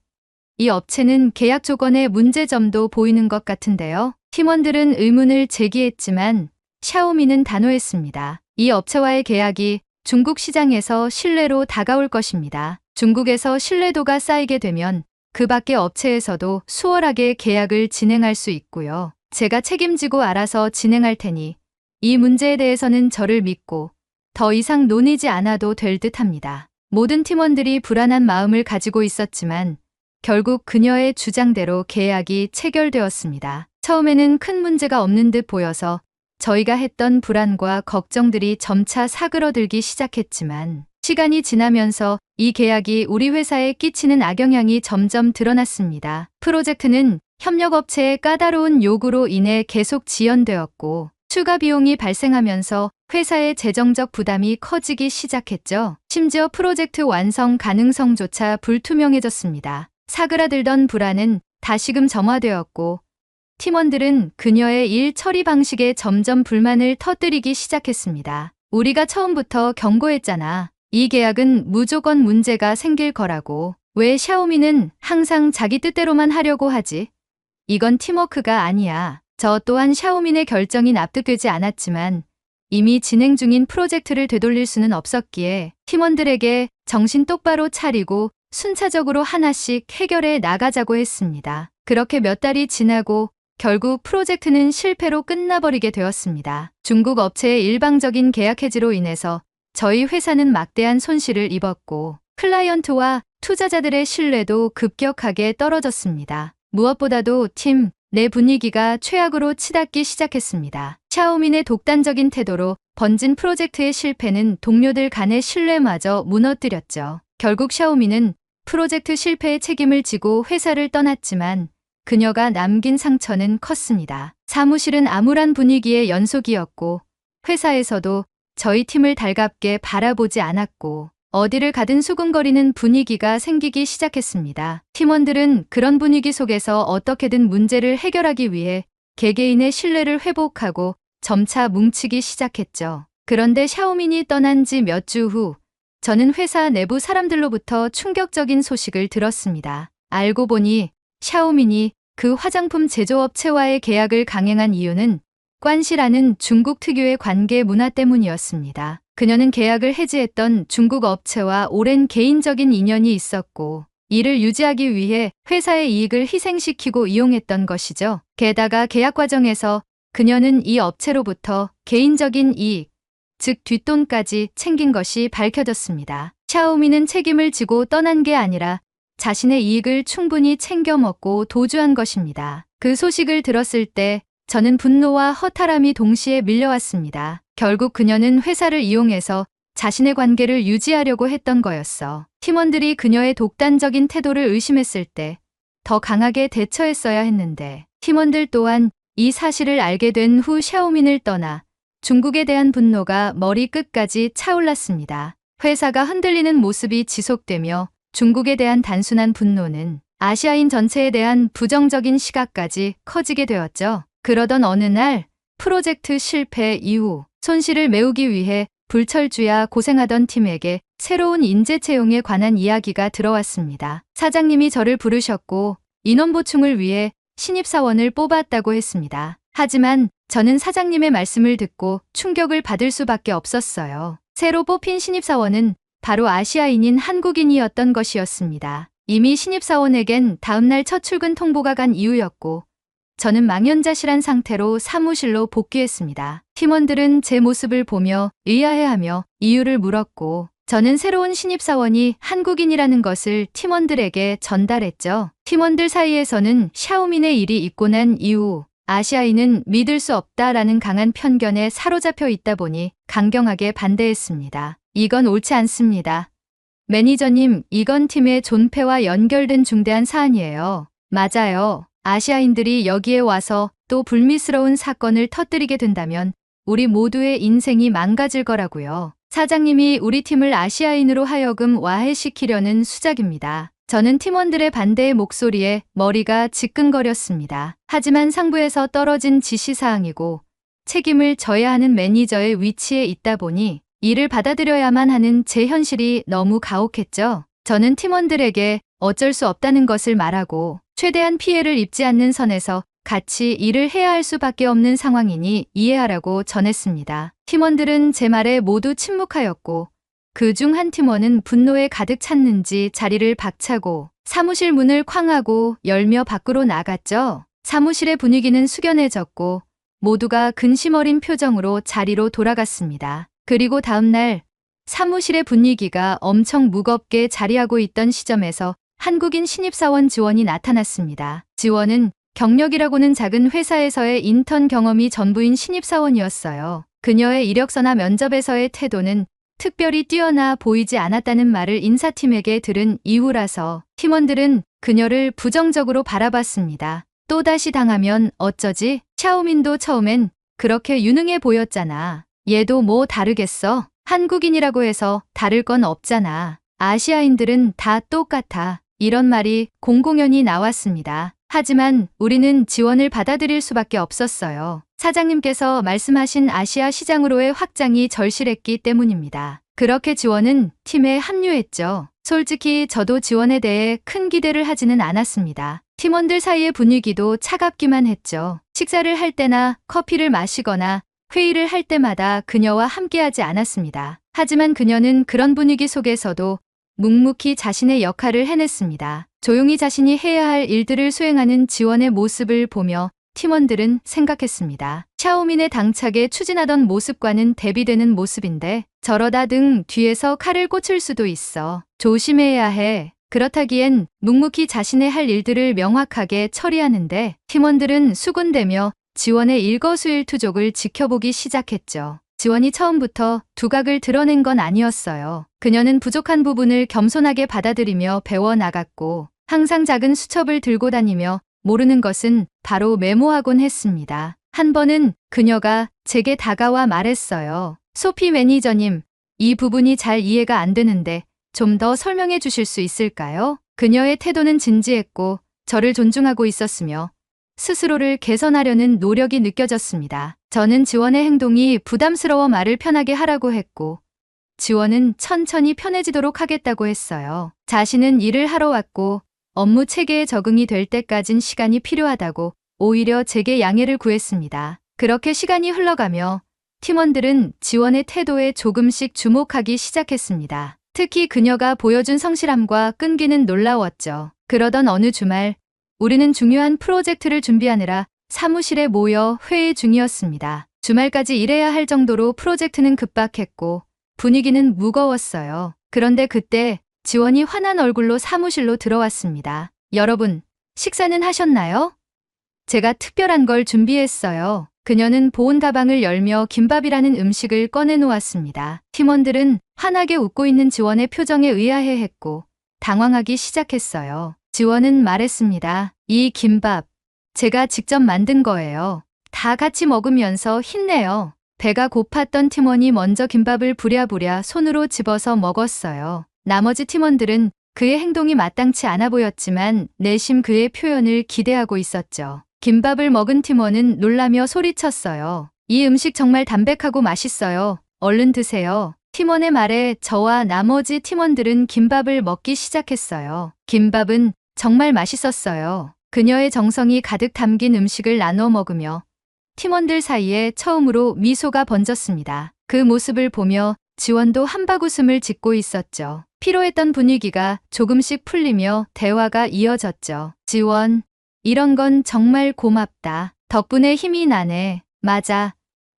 A: 이 업체는 계약 조건에 문제점도 보이는 것 같은데요. 팀원들은 의문을 제기했지만 샤오미는 단호했습니다. 이 업체와의 계약이 중국 시장에서 신뢰로 다가올 것입니다. 중국에서 신뢰도가 쌓이게 되면 그 밖의 업체에서도 수월하게 계약을 진행할 수 있고요. 제가 책임지고 알아서 진행할 테니 이 문제에 대해서는 저를 믿고 더 이상 논의지 않아도 될 듯합니다. 모든 팀원들이 불안한 마음을 가지고 있었지만 결국 그녀의 주장대로 계약이 체결되었습니다. 처음에는 큰 문제가 없는 듯 보여서 저희가 했던 불안과 걱정들이 점차 사그러들기 시작했지만 시간이 지나면서 이 계약이 우리 회사에 끼치는 악영향이 점점 드러났습니다. 프로젝트는 협력업체의 까다로운 요구로 인해 계속 지연되었고 추가 비용이 발생하면서 회사의 재정적 부담이 커지기 시작했죠. 심지어 프로젝트 완성 가능성조차 불투명해졌습니다. 사그라들던 불안은 다시금 점화되었고 팀원들은 그녀의 일 처리 방식에 점점 불만을 터뜨리기 시작했습니다. 우리가 처음부터 경고했잖아. 이 계약은 무조건 문제가 생길 거라고. 왜 샤오미는 항상 자기 뜻대로만 하려고 하지? 이건 팀워크가 아니야. 저 또한 샤오민의 결정이 납득되지 않았지만 이미 진행 중인 프로젝트를 되돌릴 수는 없었기에 팀원들에게 정신 똑바로 차리고 순차적으로 하나씩 해결해 나가자고 했습니다. 그렇게 몇 달이 지나고 결국 프로젝트는 실패로 끝나버리게 되었습니다. 중국 업체의 일방적인 계약 해지로 인해서 저희 회사는 막대한 손실을 입었고 클라이언트와 투자자들의 신뢰도 급격하게 떨어졌습니다. 무엇보다도 팀 내 분위기가 최악으로 치닫기 시작했습니다. 샤오민의 독단적인 태도로 번진 프로젝트의 실패는 동료들 간의 신뢰마저 무너뜨렸죠. 결국 샤오민은 프로젝트 실패의 책임을 지고 회사를 떠났지만 그녀가 남긴 상처는 컸습니다. 사무실은 암울한 분위기의 연속이었고 회사에서도 저희 팀을 달갑게 바라보지 않았고 어디를 가든 수군거리는 분위기가 생기기 시작했습니다. 팀원들은 그런 분위기 속에서 어떻게든 문제를 해결하기 위해 개개인의 신뢰를 회복하고 점차 뭉치기 시작했죠. 그런데 샤오민이 떠난 지 몇 주 후 저는 회사 내부 사람들로부터 충격적인 소식을 들었습니다. 알고 보니 샤오민이 그 화장품 제조업체와의 계약을 강행한 이유는 관시라는 중국 특유의 관계 문화 때문이었습니다. 그녀는 계약을 해지했던 중국 업체와 오랜 개인적인 인연이 있었고 이를 유지하기 위해 회사의 이익을 희생시키고 이용했던 것이죠. 게다가 계약 과정에서 그녀는 이 업체로부터 개인적인 이익, 즉 뒷돈까지 챙긴 것이 밝혀졌습니다. 샤오미는 책임을 지고 떠난 게 아니라 자신의 이익을 충분히 챙겨 먹고 도주한 것입니다. 그 소식을 들었을 때 저는 분노와 허탈함이 동시에 밀려왔습니다. 결국 그녀는 회사를 이용해서 자신의 관계를 유지하려고 했던 거였어. 팀원들이 그녀의 독단적인 태도를 의심했을 때 더 강하게 대처했어야 했는데 팀원들 또한 이 사실을 알게 된 후 샤오민을 떠나 중국에 대한 분노가 머리 끝까지 차올랐습니다. 회사가 흔들리는 모습이 지속되며 중국에 대한 단순한 분노는 아시아인 전체에 대한 부정적인 시각까지 커지게 되었죠. 그러던 어느 날 프로젝트 실패 이후 손실을 메우기 위해 불철주야 고생하던 팀에게 새로운 인재 채용에 관한 이야기가 들어왔습니다. 사장님이 저를 부르셨고 인원 보충을 위해 신입사원을 뽑았다고 했습니다. 하지만 저는 사장님의 말씀을 듣고 충격을 받을 수밖에 없었어요. 새로 뽑힌 신입사원은 바로 아시아인인 한국인이었던 것이었습니다. 이미 신입사원에겐 다음날 첫 출근 통보가 간 이후였고 저는 망연자실한 상태로 사무실로 복귀했습니다. 팀원들은 제 모습을 보며 의아해하며 이유를 물었고 저는 새로운 신입사원이 한국인이라는 것을 팀원들에게 전달했죠. 팀원들 사이에서는 샤오민의 일이 있고 난 이후 아시아인은 믿을 수 없다라는 강한 편견에 사로잡혀 있다 보니 강경하게 반대했습니다. 이건 옳지 않습니다. 매니저님, 이건 팀의 존폐와 연결된 중대한 사안이에요. 맞아요. 아시아인들이 여기에 와서 또 불미스러운 사건을 터뜨리게 된다면 우리 모두의 인생이 망가질 거라고요. 사장님이 우리 팀을 아시아인으로 하여금 와해시키려는 수작입니다. 저는 팀원들의 반대의 목소리에 머리가 지끈거렸습니다. 하지만 상부에서 떨어진 지시사항이고 책임을 져야 하는 매니저의 위치에 있다 보니 이를 받아들여야만 하는 제 현실이 너무 가혹했죠. 저는 팀원들에게 어쩔 수 없다는 것을 말하고 최대한 피해를 입지 않는 선에서 같이 일을 해야 할 수밖에 없는 상황이니 이해하라고 전했습니다. 팀원들은 제 말에 모두 침묵하였고 그중 한 팀원은 분노에 가득 찼는지 자리를 박차고 사무실 문을 쾅하고 열며 밖으로 나갔죠. 사무실의 분위기는 숙연해졌고 모두가 근심 어린 표정으로 자리로 돌아갔습니다. 그리고 다음 날 사무실의 분위기가 엄청 무겁게 자리하고 있던 시점에서 한국인 신입사원 지원이 나타났습니다. 지원은 경력이라고는 작은 회사에서의 인턴 경험이 전부인 신입사원이었어요. 그녀의 이력서나 면접에서의 태도는 특별히 뛰어나 보이지 않았다는 말을 인사팀에게 들은 이후라서 팀원들은 그녀를 부정적으로 바라봤습니다. 또다시 당하면 어쩌지? 샤오민도 처음엔 그렇게 유능해 보였잖아. 얘도 뭐 다르겠어? 한국인이라고 해서 다를 건 없잖아. 아시아인들은 다 똑같아. 이런 말이 공공연히 나왔습니다. 하지만 우리는 지원을 받아들일 수밖에 없었어요. 사장님께서 말씀하신 아시아 시장으로의 확장이 절실했기 때문입니다. 그렇게 지원은 팀에 합류했죠. 솔직히 저도 지원에 대해 큰 기대를 하지는 않았습니다. 팀원들 사이의 분위기도 차갑기만 했죠. 식사를 할 때나 커피를 마시거나 회의를 할 때마다 그녀와 함께하지 않았습니다. 하지만 그녀는 그런 분위기 속에서도 묵묵히 자신의 역할을 해냈습니다. 조용히 자신이 해야 할 일들을 수행하는 지원의 모습을 보며 팀원들은 생각했습니다. 샤오민의 당차게 추진하던 모습과는 대비되는 모습인데 저러다 등 뒤에서 칼을 꽂힐 수도 있어. 조심해야 해. 그렇다기엔 묵묵히 자신의 할 일들을 명확하게 처리하는데 팀원들은 수군대며 지원의 일거수일투족을 지켜보기 시작했죠. 지원이 처음부터 두각을 드러낸 건 아니었어요. 그녀는 부족한 부분을 겸손하게 받아들이며 배워나갔고 항상 작은 수첩을 들고 다니며 모르는 것은 바로 메모하곤 했습니다. 한 번은 그녀가 제게 다가와 말했어요. 소피 매니저님, 이 부분이 잘 이해가 안 되는데 좀 더 설명해 주실 수 있을까요? 그녀의 태도는 진지했고 저를 존중하고 있었으며 스스로를 개선하려는 노력이 느껴졌습니다. 저는 지원의 행동이 부담스러워 말을 편하게 하라고 했고 지원은 천천히 편해지도록 하겠다고 했어요. 자신은 일을 하러 왔고 업무 체계에 적응이 될 때까진 시간이 필요하다고 오히려 제게 양해를 구했습니다. 그렇게 시간이 흘러가며 팀원들은 지원의 태도에 조금씩 주목하기 시작했습니다. 특히 그녀가 보여준 성실함과 끈기는 놀라웠죠. 그러던 어느 주말, 우리는 중요한 프로젝트를 준비하느라 사무실에 모여 회의 중이었습니다. 주말까지 일해야 할 정도로 프로젝트는 급박했고 분위기는 무거웠어요. 그런데 그때 지원이 환한 얼굴로 사무실로 들어왔습니다. 여러분, 식사는 하셨나요? 제가 특별한 걸 준비했어요. 그녀는 보온 가방을 열며 김밥이라는 음식을 꺼내놓았습니다. 팀원들은 환하게 웃고 있는 지원의 표정에 의아해했고 당황하기 시작했어요. 지원은 말했습니다. 이 김밥, 제가 직접 만든 거예요. 다 같이 먹으면서 힘내요. 배가 고팠던 팀원이 먼저 김밥을 부랴부랴 손으로 집어서 먹었어요. 나머지 팀원들은 그의 행동이 마땅치 않아 보였지만 내심 그의 표현을 기대하고 있었죠. 김밥을 먹은 팀원은 놀라며 소리쳤어요. 이 음식 정말 담백하고 맛있어요. 얼른 드세요. 팀원의 말에 저와 나머지 팀원들은 김밥을 먹기 시작했어요. 김밥은 정말 맛있었어요. 그녀의 정성이 가득 담긴 음식을 나눠 먹으며 팀원들 사이에 처음으로 미소가 번졌습니다. 그 모습을 보며 지원도 한바구음을 짓고 있었죠. 피로했던 분위기가 조금씩 풀리며 대화가 이어졌죠. 지원, 이런 건 정말 고맙다. 덕분에 힘이 나네. 맞아.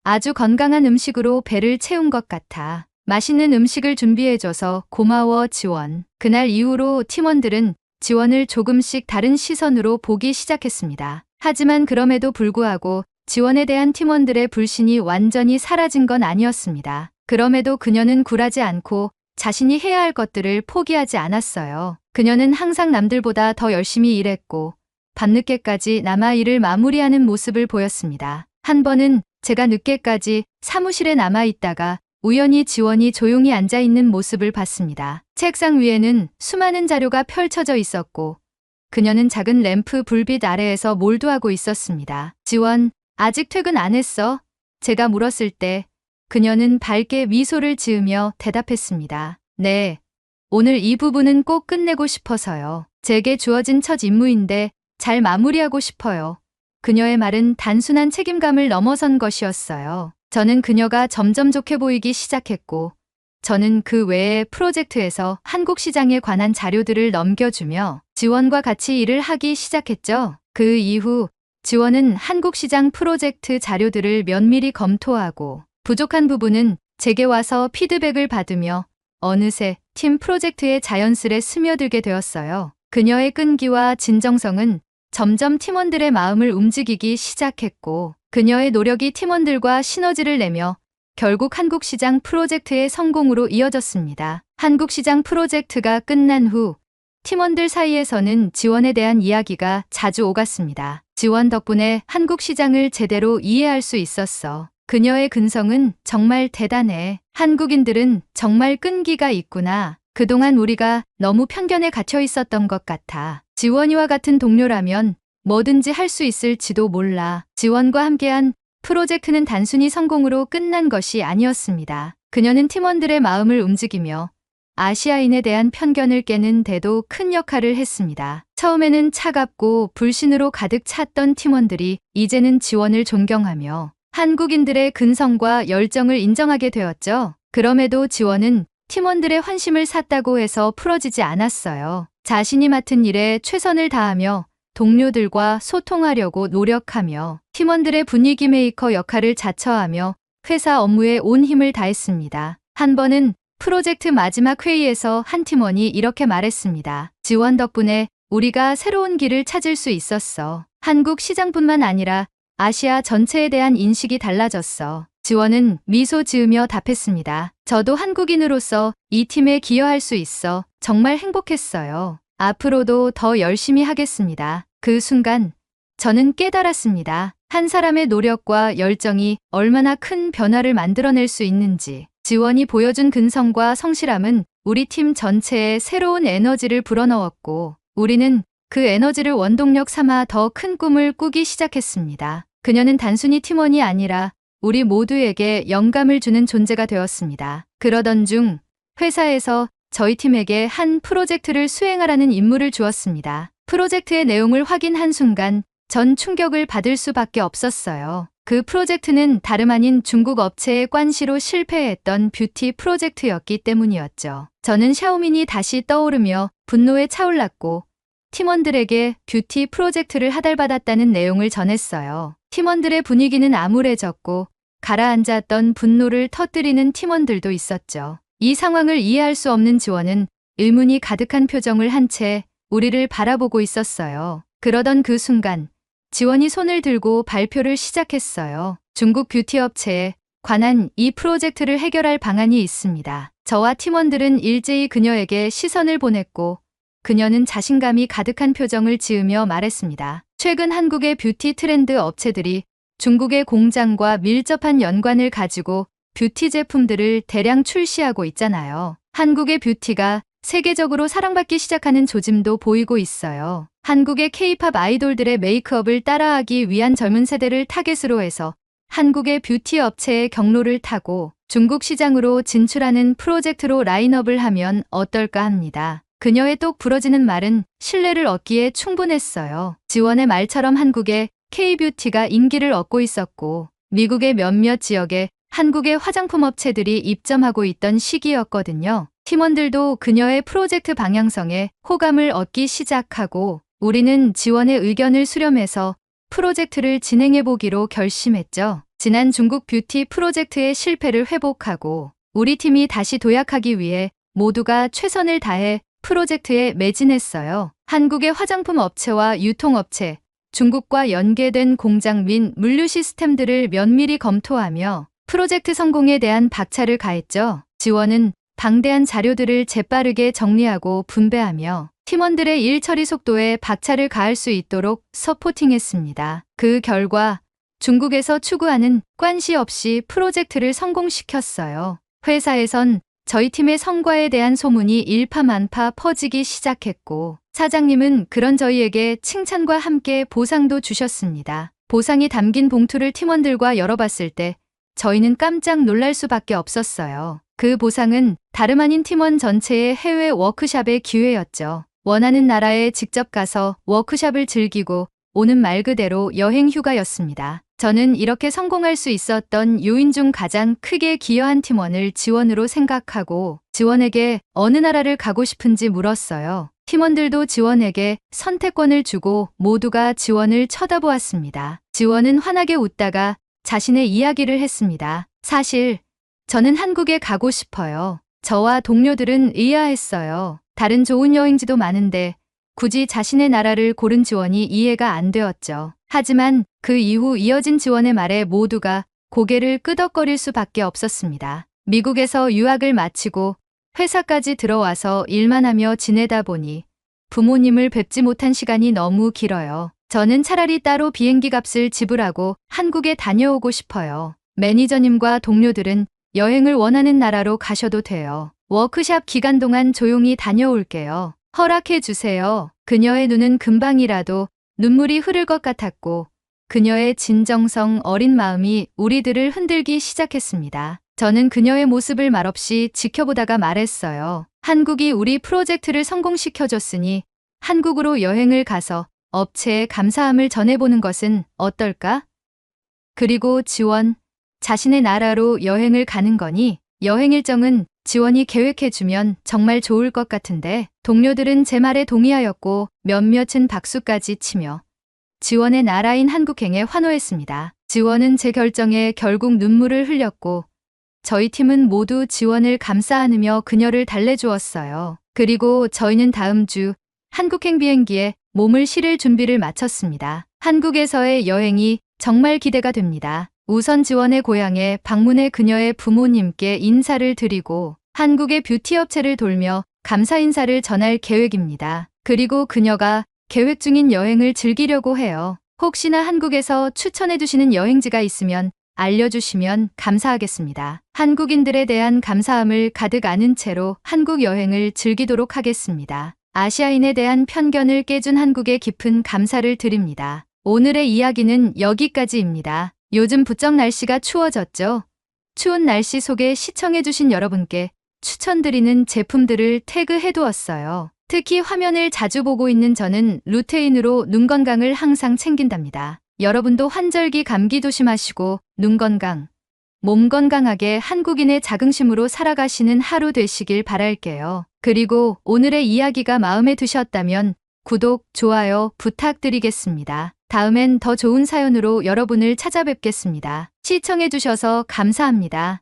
A: 아주 건강한 음식으로 배를 채운 것 같아. 맛있는 음식을 준비해줘서 고마워, 지원. 그날 이후로 팀원들은 지원을 조금씩 다른 시선으로 보기 시작했습니다. 하지만 그럼에도 불구하고 지원에 대한 팀원들의 불신이 완전히 사라진 건 아니었습니다. 그럼에도 그녀는 굴하지 않고 자신이 해야 할 것들을 포기하지 않았어요. 그녀는 항상 남들보다 더 열심히 일했고 밤늦게까지 남아 일을 마무리하는 모습을 보였습니다. 한 번은 제가 늦게까지 사무실에 남아 있다가 우연히 지원이 조용히 앉아 있는 모습을 봤습니다. 책상 위에는 수많은 자료가 펼쳐져 있었고 그녀는 작은 램프 불빛 아래에서 몰두하고 있었습니다. 지원, 아직 퇴근 안 했어? 제가 물었을 때 그녀는 밝게 미소를 지으며 대답했습니다. 네, 오늘 이 부분은 꼭 끝내고 싶어서요. 제게 주어진 첫 임무인데 잘 마무리하고 싶어요. 그녀의 말은 단순한 책임감을 넘어선 것이었어요. 저는 그녀가 점점 좋게 보이기 시작했고 저는 그 외의 프로젝트에서 한국 시장에 관한 자료들을 넘겨주며 지원과 같이 일을 하기 시작했죠. 그 이후 지원은 한국 시장 프로젝트 자료들을 면밀히 검토하고 부족한 부분은 제게 와서 피드백을 받으며 어느새 팀 프로젝트에 자연스레 스며들게 되었어요. 그녀의 끈기와 진정성은 점점 팀원들의 마음을 움직이기 시작했고 그녀의 노력이 팀원들과 시너지를 내며 결국 한국시장 프로젝트의 성공으로 이어졌습니다. 한국시장 프로젝트가 끝난 후 팀원들 사이에서는 지원에 대한 이야기가 자주 오갔습니다. 지원 덕분에 한국시장을 제대로 이해할 수 있었어. 그녀의 근성은 정말 대단해. 한국인들은 정말 끈기가 있구나. 그동안 우리가 너무 편견에 갇혀 있었던 것 같아. 지원이와 같은 동료라면 뭐든지 할 수 있을지도 몰라. 지원과 함께한 프로젝트는 단순히 성공으로 끝난 것이 아니었습니다. 그녀는 팀원들의 마음을 움직이며 아시아인에 대한 편견을 깨는 데도 큰 역할을 했습니다. 처음에는 차갑고 불신으로 가득 찼던 팀원들이 이제는 지원을 존경하며 한국인들의 근성과 열정을 인정하게 되었죠. 그럼에도 지원은 팀원들의 환심을 샀다고 해서 풀어지지 않았어요. 자신이 맡은 일에 최선을 다하며 동료들과 소통하려고 노력하며 팀원들의 분위기 메이커 역할을 자처하며 회사 업무에 온 힘을 다했습니다. 한 번은 프로젝트 마지막 회의에서 한 팀원이 이렇게 말했습니다. 지원 덕분에 우리가 새로운 길을 찾을 수 있었어. 한국 시장뿐만 아니라 아시아 전체에 대한 인식이 달라졌어. 지원은 미소 지으며 답했습니다. 저도 한국인으로서 이 팀에 기여할 수 있어 정말 행복했어요. 앞으로도 더 열심히 하겠습니다. 그 순간 저는 깨달았습니다. 한 사람의 노력과 열정이 얼마나 큰 변화를 만들어낼 수 있는지. 지원이 보여준 근성과 성실함은 우리 팀 전체에 새로운 에너지를 불어넣었고 우리는 그 에너지를 원동력 삼아 더 큰 꿈을 꾸기 시작했습니다. 그녀는 단순히 팀원이 아니라 우리 모두에게 영감을 주는 존재가 되었습니다. 그러던 중 회사에서 저희 팀에게 한 프로젝트를 수행하라는 임무를 주었습니다. 프로젝트의 내용을 확인한 순간 전 충격을 받을 수밖에 없었어요. 그 프로젝트는 다름 아닌 중국 업체의 관시로 실패했던 뷰티 프로젝트였기 때문이었죠. 저는 샤오민이 다시 떠오르며 분노에 차올랐고 팀원들에게 뷰티 프로젝트를 하달받았다는 내용을 전했어요. 팀원들의 분위기는 암울해졌고 가라앉았던 분노를 터뜨리는 팀원들도 있었죠. 이 상황을 이해할 수 없는 지원은 의문이 가득한 표정을 한 채 우리를 바라보고 있었어요. 그러던 그 순간 지원이 손을 들고 발표를 시작했어요. 중국 뷰티 업체에 관한 이 프로젝트를 해결할 방안이 있습니다. 저와 팀원들은 일제히 그녀에게 시선을 보냈고 그녀는 자신감이 가득한 표정을 지으며 말했습니다. 최근 한국의 뷰티 트렌드 업체들이 중국의 공장과 밀접한 연관을 가지고 뷰티 제품들을 대량 출시하고 있잖아요. 한국의 뷰티가 세계적으로 사랑받기 시작하는 조짐도 보이고 있어요. 한국의 K-팝 아이돌들의 메이크업을 따라하기 위한 젊은 세대를 타겟으로 해서 한국의 뷰티 업체의 경로를 타고 중국 시장으로 진출하는 프로젝트로 라인업을 하면 어떨까 합니다. 그녀의 똑 부러지는 말은 신뢰를 얻기에 충분했어요. 지원의 말처럼 한국의 K-뷰티가 인기를 얻고 있었고 미국의 몇몇 지역에 한국의 화장품 업체들이 입점하고 있던 시기였거든요. 팀원들도 그녀의 프로젝트 방향성에 호감을 얻기 시작하고 우리는 지원의 의견을 수렴해서 프로젝트를 진행해보기로 결심했죠. 지난 중국 뷰티 프로젝트의 실패를 회복하고 우리 팀이 다시 도약하기 위해 모두가 최선을 다해 프로젝트에 매진했어요. 한국의 화장품 업체와 유통업체, 중국과 연계된 공장 및 물류 시스템들을 면밀히 검토하며 프로젝트 성공에 대한 박차를 가했죠. 지원은 방대한 자료들을 재빠르게 정리하고 분배하며 팀원들의 일 처리 속도에 박차를 가할 수 있도록 서포팅했습니다. 그 결과 중국에서 추구하는 관시 없이 프로젝트를 성공시켰어요. 회사에선 저희 팀의 성과에 대한 소문이 일파만파 퍼지기 시작했고 사장님은 그런 저희에게 칭찬과 함께 보상도 주셨습니다. 보상이 담긴 봉투를 팀원들과 열어봤을 때 저희는 깜짝 놀랄 수밖에 없었어요. 그 보상은 다름 아닌 팀원 전체의 해외 워크샵의 기회였죠. 원하는 나라에 직접 가서 워크샵을 즐기고 오는 말 그대로 여행 휴가였습니다. 저는 이렇게 성공할 수 있었던 요인 중 가장 크게 기여한 팀원을 지원으로 생각하고 지원에게 어느 나라를 가고 싶은지 물었어요. 팀원들도 지원에게 선택권을 주고 모두가 지원을 쳐다보았습니다. 지원은 환하게 웃다가 자신의 이야기를 했습니다. 사실 저는 한국에 가고 싶어요. 저와 동료들은 의아했어요. 다른 좋은 여행지도 많은데 굳이 자신의 나라를 고른 지원이 이해가 안 되었죠. 하지만 그 이후 이어진 지원의 말에 모두가 고개를 끄덕거릴 수밖에 없었습니다. 미국에서 유학을 마치고 회사까지 들어와서 일만 하며 지내다 보니 부모님을 뵙지 못한 시간이 너무 길어요. 저는 차라리 따로 비행기 값을 지불하고 한국에 다녀오고 싶어요. 매니저님과 동료들은 여행을 원하는 나라로 가셔도 돼요. 워크샵 기간 동안 조용히 다녀올게요. 허락해 주세요. 그녀의 눈은 금방이라도 눈물이 흐를 것 같았고 그녀의 진정성 어린 마음이 우리들을 흔들기 시작했습니다. 저는 그녀의 모습을 말없이 지켜보다가 말했어요. 한국이 우리 프로젝트를 성공시켜줬으니 한국으로 여행을 가서 업체에 감사함을 전해보는 것은 어떨까? 그리고 지원, 자신의 나라로 여행을 가는 거니 여행 일정은 지원이 계획해주면 정말 좋을 것 같은데 동료들은 제 말에 동의하였고 몇몇은 박수까지 치며 지원의 나라인 한국행에 환호했습니다. 지원은 제 결정에 결국 눈물을 흘렸고 저희 팀은 모두 지원을 감싸 안으며 그녀를 달래주었어요. 그리고 저희는 다음 주 한국행 비행기에 몸을 실을 준비를 마쳤습니다. 한국에서의 여행이 정말 기대가 됩니다. 우선 지원의 고향에 방문해 그녀의 부모님께 인사를 드리고 한국의 뷰티 업체를 돌며 감사 인사를 전할 계획입니다. 그리고 그녀가 계획 중인 여행을 즐기려고 해요. 혹시나 한국에서 추천해 주시는 여행지가 있으면 알려주시면 감사하겠습니다. 한국인들에 대한 감사함을 가득 안은 채로 한국 여행을 즐기도록 하겠습니다. 아시아인에 대한 편견을 깨준 한국에 깊은 감사를 드립니다. 오늘의 이야기는 여기까지입니다. 요즘 부쩍 날씨가 추워졌죠? 추운 날씨 속에 시청해주신 여러분께 추천드리는 제품들을 태그해두었어요. 특히 화면을 자주 보고 있는 저는 루테인으로 눈 건강을 항상 챙긴답니다. 여러분도 환절기 감기 조심하시고 눈 건강, 몸 건강하게 한국인의 자긍심으로 살아가시는 하루 되시길 바랄게요. 그리고 오늘의 이야기가 마음에 드셨다면 구독, 좋아요 부탁드리겠습니다. 다음엔 더 좋은 사연으로 여러분을 찾아뵙겠습니다. 시청해주셔서 감사합니다.